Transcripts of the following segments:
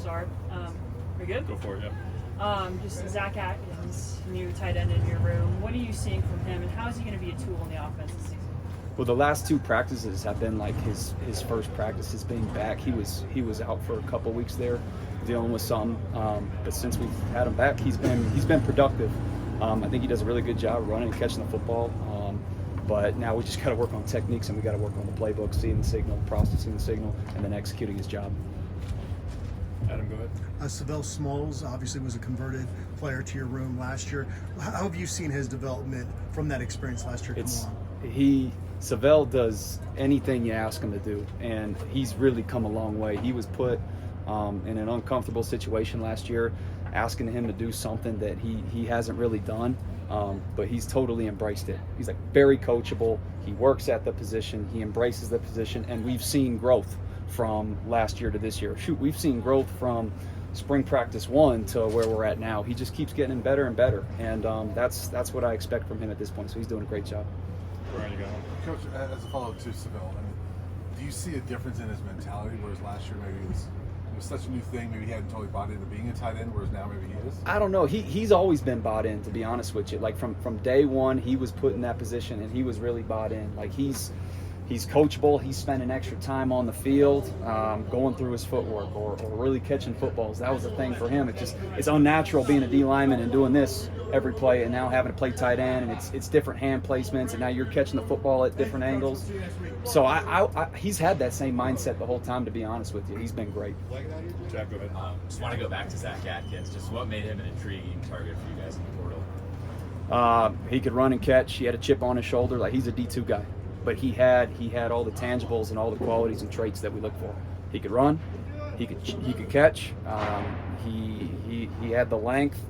start. We good? Go for it, yeah. Just Zack Atkins, new tight end in your room. What are you seeing from him, and how is he going to be a tool in the offense this season? Well, the last two practices have been like his first practices being back. He was out for a couple weeks there, dealing with something. But since we've had him back, he's been productive. I think he does a really good job running and catching the football. But now we just got to work on techniques, and we got to work on the playbook, seeing the signal, processing the signal, and then executing his job. Adam, go ahead. Sav'ell Smalls obviously was a converted player to your room last year. How have you seen his development from that experience last year come along? Sav'ell does anything you ask him to do, and he's really come a long way. He was put in an uncomfortable situation last year, asking him to do something that he hasn't really done, but he's totally embraced it. He's like very coachable. He works at the position. He embraces the position, and we've seen growth from last year to this year. We've seen growth from spring practice 1 to where we're at now. He just keeps getting better and better, and that's what I expect from him at this point. So he's doing a great job. Brian, you got one. Coach, as a follow-up to Sav'ell, do you see a difference in his mentality, whereas last year maybe it was such a new thing, maybe he hadn't totally bought into being a tight end, whereas now maybe he is? I don't know. He's always been bought in, to be honest with you. Like from day one, he was put in that position, and he was really bought in. Like he's coachable. He's spending extra time on the field, going through his footwork or really catching footballs. That was the thing for him. It's unnatural being a D lineman and doing this every play, and now having to play tight end, and it's different hand placements, and now you're catching the football at different angles. So he's had that same mindset the whole time, to be honest with you. He's been great. Jack, go ahead. Just want to go back to Zack Atkins. Just what made him an intriguing target for you guys in the portal? He could run and catch. He had a chip on his shoulder. Like he's a D2 guy. But he had all the tangibles and all the qualities and traits that we look for. He could run, he could catch. He had the length.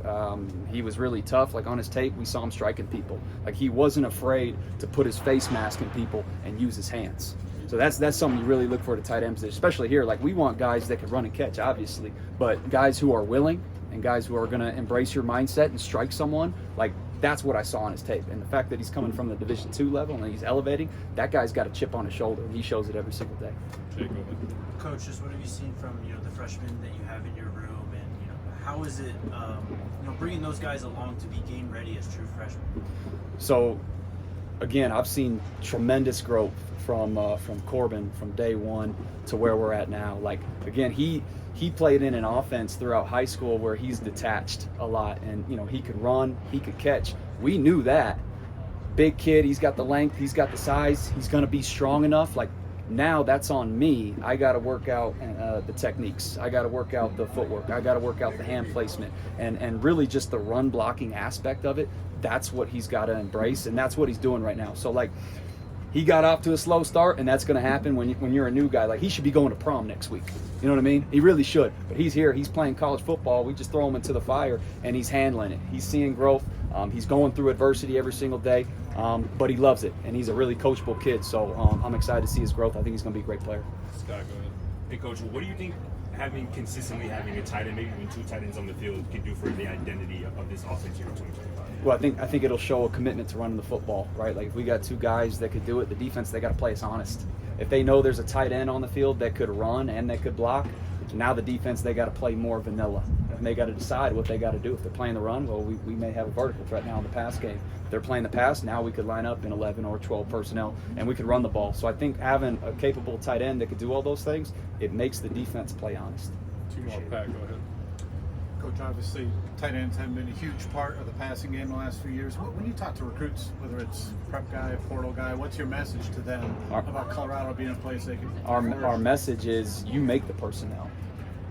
He was really tough. Like on his tape, we saw him striking people. Like he wasn't afraid to put his face mask in people and use his hands. So that's something you really look for at a tight end position, especially here. Like we want guys that can run and catch, obviously, but guys who are willing and guys who are going to embrace your mindset and strike someone. Like that's what I saw on his tape. And the fact that he's coming from the Division II level and he's elevating, that guy's got a chip on his shoulder, and he shows it every single day. Jake, go ahead. Coach, just what have you seen from the freshmen that you have in your room, and how is it bringing those guys along to be game ready as true freshmen? So, again, I've seen tremendous growth from Corbin from day one to where we're at now. Like again, he played in an offense throughout high school where he's detached a lot, and he could run, he could catch. We knew that. Big kid, he's got the length, he's got the size, he's going to be strong enough. Like now that's on me. I got to work out the techniques. I got to work out the footwork. I got to work out the hand placement, and really just the run blocking aspect of it. That's what he's got to embrace, and that's what he's doing right now. So like, he got off to a slow start, and that's going to happen when you're a new guy. Like he should be going to prom next week. You know what I mean? He really should. But he's here. He's playing college football. We just throw him into the fire, and he's handling it. He's seeing growth. He's going through adversity every single day, but he loves it, and he's a really coachable kid. So I'm excited to see his growth. I think he's going to be a great player. Scott, go ahead. Hey, Coach, what do you think consistently having a tight end, maybe even two tight ends on the field, can do for the identity of this offense here in 2025? Well, I think it'll show a commitment to running the football, right? Like if we got two guys that could do it, the defense, they got to play us honest. If they know there's a tight end on the field that could run and that could block, now the defense, they got to play more vanilla. And they got to decide what they got to do. If they're playing the run, well, we may have a vertical threat now in the pass game. If they're playing the pass, now we could line up in 11 or 12 personnel, and we could run the ball. So I think having a capable tight end that could do all those things, it makes the defense play honest. Two more. Pat, go ahead. Coach, obviously, tight ends haven't been a huge part of the passing game the last few years. When you talk to recruits, whether it's prep guy, portal guy, what's your message to them about Colorado being a place they can? Our message is you make the personnel,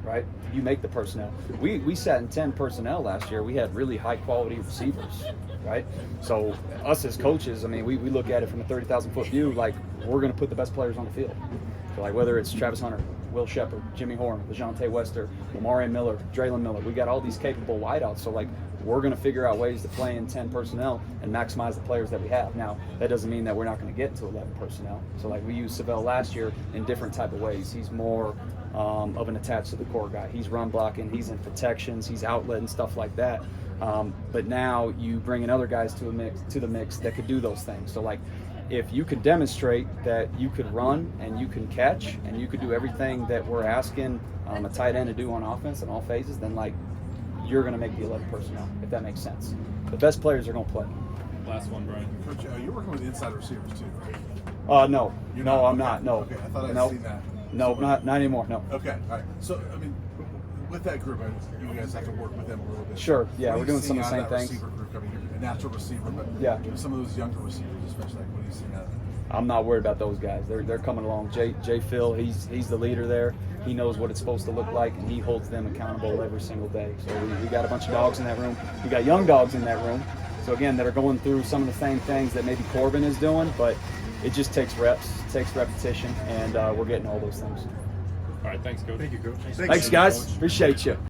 right? You make the personnel. We sat in 10 personnel last year. We had really high quality receivers, right? So us as coaches, I mean, we look at it from a 30,000-foot view. Like we're going to put the best players on the field. So like whether it's Travis Hunter, Will Shepard, Jimmy Horn, LeJounte Wester, Lamar Miller, Draylon Miller. We got all these capable wideouts. So like we're going to figure out ways to play in 10 personnel and maximize the players that we have. Now, that doesn't mean that we're not going to get into 11 personnel. So like we used Sav'ell last year in different type of ways. He's more of an attached to the core guy. He's run blocking, he's in protections, he's outlet and stuff like that. But now you bring in other guys to the mix that could do those things. So like if you could demonstrate that you could run and you can catch and you could do everything that we're asking a tight end to do on offense in all phases, then like you're going to make the 11 personnel, if that makes sense. The best players are going to play. Last one, Brian. Coach, you're working with inside receivers too, right? No. You're No, not? I'm Okay. not. No. Okay, I thought I'd no. seen that. No, not anymore. No. Okay, all right. So, I mean, with that group, you guys have to work with them a little bit. Sure, yeah, What are we're you doing some seeing of the out same of that things. Receiver group coming here, a natural receiver, but Yeah. some of those younger receivers, especially, like, what are you seeing out of them? I'm not worried about those guys. They're coming along. Jay Phil, he's the leader there. He knows what it's supposed to look like, and he holds them accountable every single day. So we got a bunch of dogs in that room. We got young dogs in that room. So again, that are going through some of the same things that maybe Corbin is doing, but it just takes reps, it takes repetition, and we're getting all those things. All right, thanks, Coach. Thank you, Coach. Thanks, guys. Appreciate you.